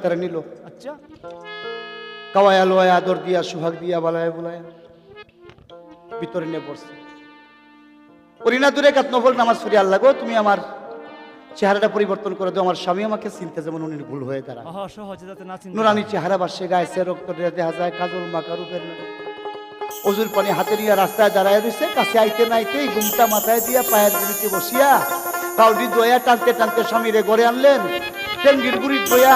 তারা নিল। আচ্ছা কাওয়ায়া লোয়া আদর দিয়া সুহাগ দিয়া বালায় বুলায় ভিতরে নিয়ে পড়ছে। ওরিনা দূরে কাত নফল নামাজ পড়ি, আল্লাহ গো তুমি আমার চেহারাটা পরিবর্তন করে দাও, আমার স্বামী আমাকে চিনতে যেমন উনি ভুল হয়ে দাঁড়ায়। সহজে যাতে না চিনতে নুরানি চেহারা বাসে গায়ে রক্ত দেখা যায়, কাজল মাখা রূপের অজুর পানি হাতে নিয়ে রাস্তায় দাঁড়ায় রয়েছে। কাছে আইতে নাইতে ঘুমটা মাথায় দিয়া পায়ের গুড়িতে বসিয়া কাউডি দয়া টানতে টানতে স্বামীরে ঘরে আনলেন। টেঙ্গির গুড়ি দয়া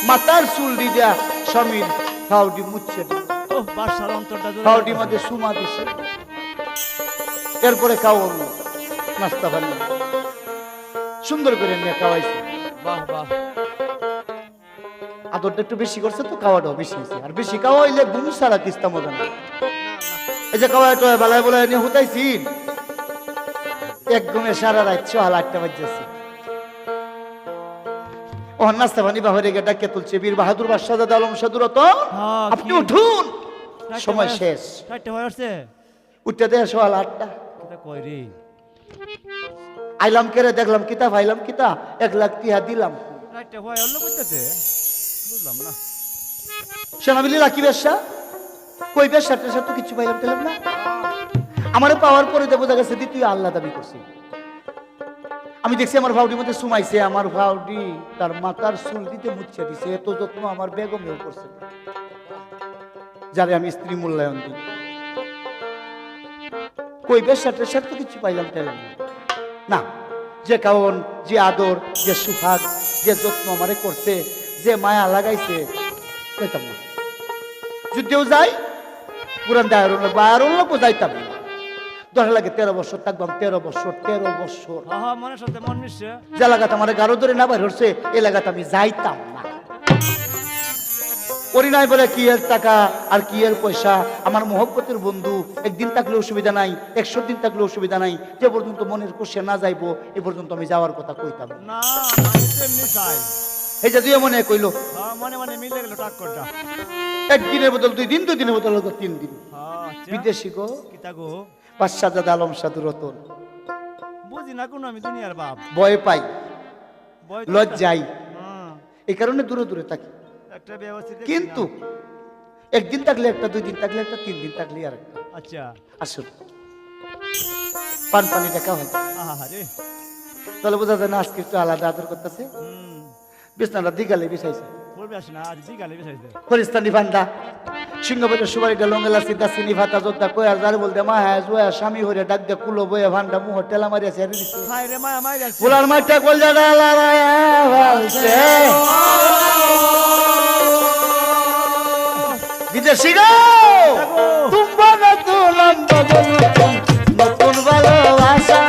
মাথার চুল দিয়া স্বামীর কাউডি মুচ্ছে বাসার অন্তরটা কাউডি মধ্যে সুমা দিছে। এরপরে খাওয়ান নাস্তা পানি সুন্দর করে নিয়ে খাওয়াইছে। বাহ বাহ, আদরটা একটু বেশি করছে তো খাওয়াটাও বেশি হয়েছে। আর বেশি খাওয়া হইলে ঘুম সারা তিস্তা মজা না। এই যে খাওয়া একটু বেলায় বেলায় নিয়ে হুতাইছি, এক ঘুমে সারা রাত 6:08 বাজছে। ও নাস্তা পানি বাহিরে গিয়ে ডাকে তুলছে, বীর বাহাদুর বাদশাহ আলম সাদুরত আপনি উঠুন, সময় শেষ। উঠতে দেয় 6:08। কই রে আইলাম কেরে দেখলাম কিতা ভাইলাম কিতা 1 লাখ টিহা দিলাম। বুঝলাম না সেনাবিলি লাকি বেশা কই বেশা টেশা তো কিছু পাইলাম পেলাম না। আমারে পাওয়ার পরে তো বোঝা গেছে তুই আল্লাহ দাবি করছি। আমি দেখছি আমার ভাউডির মধ্যে সুমাইছে, আমার ভাউডি তার মাথার চুল দিতে মুচ্ছে দিছে। এত যত্ন আমার বেগমেও করছে, যারে আমি স্ত্রী মূল্যায়ন দিই। কই বেশা টেশা তো কিছু পাইলাম পেলাম না। যে কারণ, যে আদর, যে সুহাগ, যে যত্ন আমারে করছে, যে মায়া লাগাইছে পেতাম না। যুদ্ধেও যাই পুরান দায়রন লাগবো, আয়রন লাগবো, যাইতাম না। দশ লাগে 13 বছর থাকবাম, 13 বছর মনের সাথে মন মিশছে। যে এলাকাতে আমার গারো ধরে না বাইর হচ্ছে এলাকাতে আমি যাইতাম না। ওরি নাই বলে কি এর টাকা আর কি এর পয়সা, আমার মহব্বতের বন্ধু। একদিন থাকলে অসুবিধা নাই, 100 দিন থাকলে অসুবিধা নাই। যে পর্যন্ত মনের কোষে না যাইবো এ পর্যন্ত আমি যাওয়ার কথা কইতাম না। এই যে দুই মনে কইলো, মনে মনে মিলে গেল টাক্করটা। একদিনের বদল 2 দিন, 2 দিনের বদল 3 দিন। বিদেশি গো কিতা গো বাদশাহ আলম সাধু রতন। বুঝি না কোনো আমি দুনিয়ার বাপ, ভয় পাই, লজ্জাই, এই কারণে দূরে দূরে থাকি। একটা ব্যবস্থিত কিন্তু একদিন থাকলে একটা, 2 দিন থাকলে একটা, 3 দিন থাকলে আর একটা। আচ্ছা আসুন পানি দেখা হয়। আহারে তাহলে বোঝা যায় না আজকে একটু আলাদা আদর করতেছে। বিছনাটা দিগালে বিছাইছে, বলবে আসে না আজ দিগালে বিছাইছে। ফরিস্তানি ফান্ডা সিংহবাজার সুবারিটা লঙ্গেলা সিদ্ধা চিনি ভাতা যোদ্ধা কয়ার যার বলতে মা হ্যাঁ জয়া স্বামী হরে ডাক দে কুলো বয়ে ভান্ডা মুহ টেলা মারিয়া ছেড়ে দিছে। হায় রে মায়া মাইরা ফুলার মাঠটা কলজা ডালা ভালছে। বিদেশি গো তুম্বা না তুলাম বদল নতুন ভালোবাসা।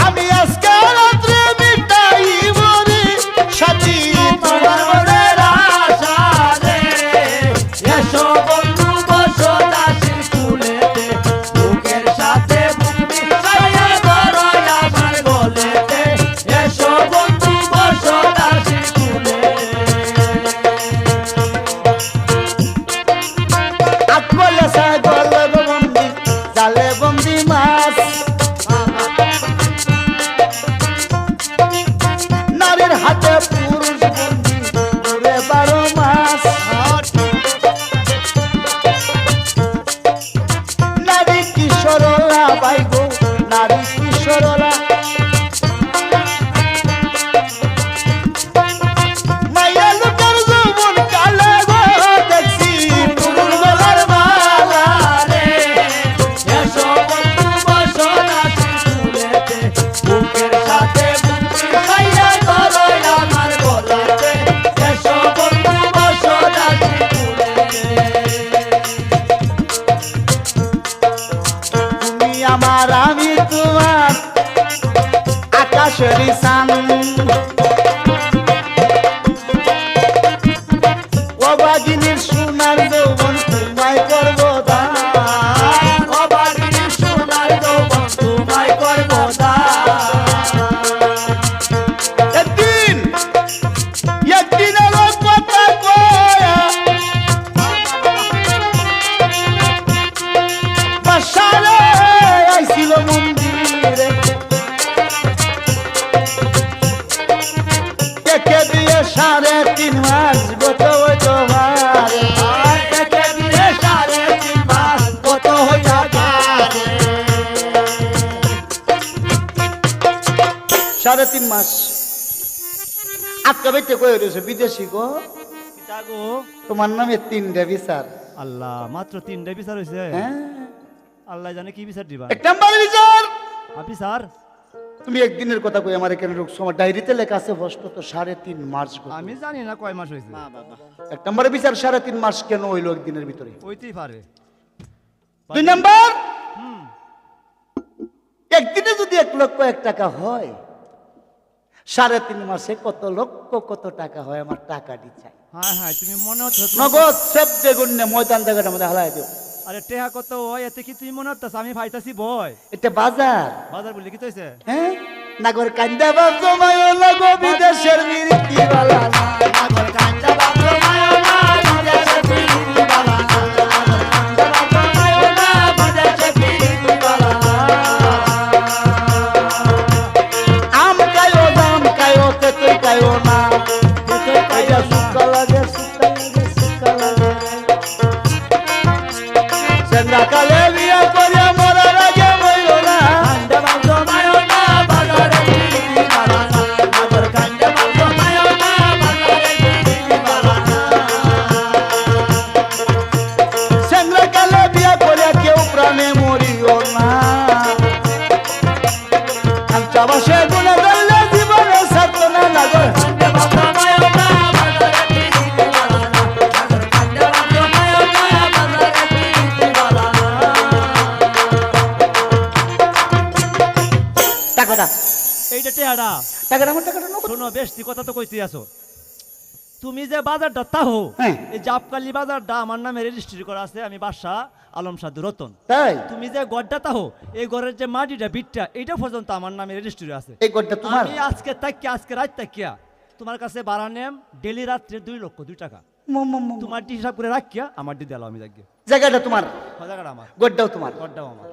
আমি আজকে রাত্রে মিটাই মরি সাথী তোমার মনের আশা রে। এসো বন্ধু বসো দাসির কুলেতে, বুকের সাথে বুক মিশাইয়া ধরো আমার গলেতে। এসো বন্ধু বসো দাসির কুলে। আকলে সাগল বন্দি জালে বন্দি মাছ, নারীর হাতে পুরুষ বন্দি ঘুরে 12 মাস। নারী কি সরলা বাইগো, নারী কি সরলা। মাইয়া লোকের যৌবন কালে গো দেখছি পুরুষ গলার মালা রে। এসো বন্ধু বসো দাসির কুলেতে, বুকের সাথে বুক মিশাইয়া ধরো আমার গলাতে। 3.5 মাস গত হইতো ভারে, একে দিলে 3.5 মাস কত হইয়া পারে। 3.5 মাস আজকে বেঁচে কয়ে রয়েছে বিদেশি গো, কিতা গো? তোমার নামে 3টা বিচার। আল্লাহ, মাত্র 3টা বিচার হইছে? হ্যাঁ, আল্লাহ জানে কি বিচার দিবা। 1 নম্বর বিচার, বিচার তুমি একদিনের কথা কই আমার এখানে রুকছো, আমার ডায়েরিতে লেখা আছে বসতো তো 3.5 মাস গত। আমি জানি না কয় মাস হইছে। 1 নম্বর বিচার 3.5 মাস কেন হইলো একদিনের ভিতরে? হইতেই পারে। 2 নম্বর, হুম, একদিনে যদি 1 লক্ষ 1 টাকা হয়, 3.5 মাসে কত লক্ষ কত টাকা হয়? আমার টাকাটি চাই হ্যাঁ হ্যাঁ, তুমি মনে হচ্ছে নগদ সেবদে গুণে ময়দান জায়গাটা মধ্যে হালাই দিও। আরে টেহা কত হয় এতে কি তুমি মনে হচ্ছে আমি ভাইতাছি ভয়। এটা বাজার, বাজার বললে কি তো হইছে? হ্যাঁ, নাগর কান্দা বাপ জমায় লাগো বিদেশের মিরিতিওয়ালা না, নাগর কান্দা বাপ জমায়ও না, বিদেশে পিরিতিওয়ালা না। নাগর কান্দা বাপ জমায়ও না, বিদেশে পিরিতিওয়ালা না। আম কায়ো দাম কায়ো তেতুই কায়ো না, তেতুই কায়ো সুকা লাগে সুকা লাগে সুকা লাগে। সেন্দ্রা কালে বিয়া করিয়া মরার আগে মইলো না, কান্দা বাপ জমায়ও না, বাজারে পিরিতিওয়ালা না। নাগর কান্দা বাপ জমায়ও না, বাজারে পিরিতিওয়ালা না। সেন্দ্রা কালে বিয়া করিয়া কেউ প্রাণে মরিও না। কাঞ্চা বাসে গুণে ধরলে জীবনে সাথে না নাগর কান্দা বাপ জমায়ও না, বাজারে পিরিতিওয়ালা না। নাগর কান্দা বাপ জমায়ও না, বাজারে পিরিতিওয়ালা না। টাকাটা এইটা টেহারা টাকাটা আমার টাকাটা নগদ। শোনো, বেশি কথা তো কইতে আছো। তুমি যে বাজারটা তাহো, হ্যাঁ। এই জাপকালি বাজারটা আমার নামে রেজিস্ট্রি করা আছে, আমি বাদশা আলম সাধু রতন। তাই তুমি যে গড়টা তাহো, এই ঘরের যে মাটিটা বিটটা এইটা পর্যন্ত আমার নামে রেজিস্ট্রি আছে। এই গড়টা তোমার? আমি আজকে তাকিয়া, আজকে রাত তাকিয়া তোমার কাছে বাড়া নেম ডেলি রাত্রে 2 লক্ষ 2 টাকা তোমার হিসাব করে রাখিয়া আমার দিয়ে দিলাম আমি যাকে। জায়গাটা তোমার, জায়গাটা আমার, গড়টাও তোমার। গড়টাও আমার।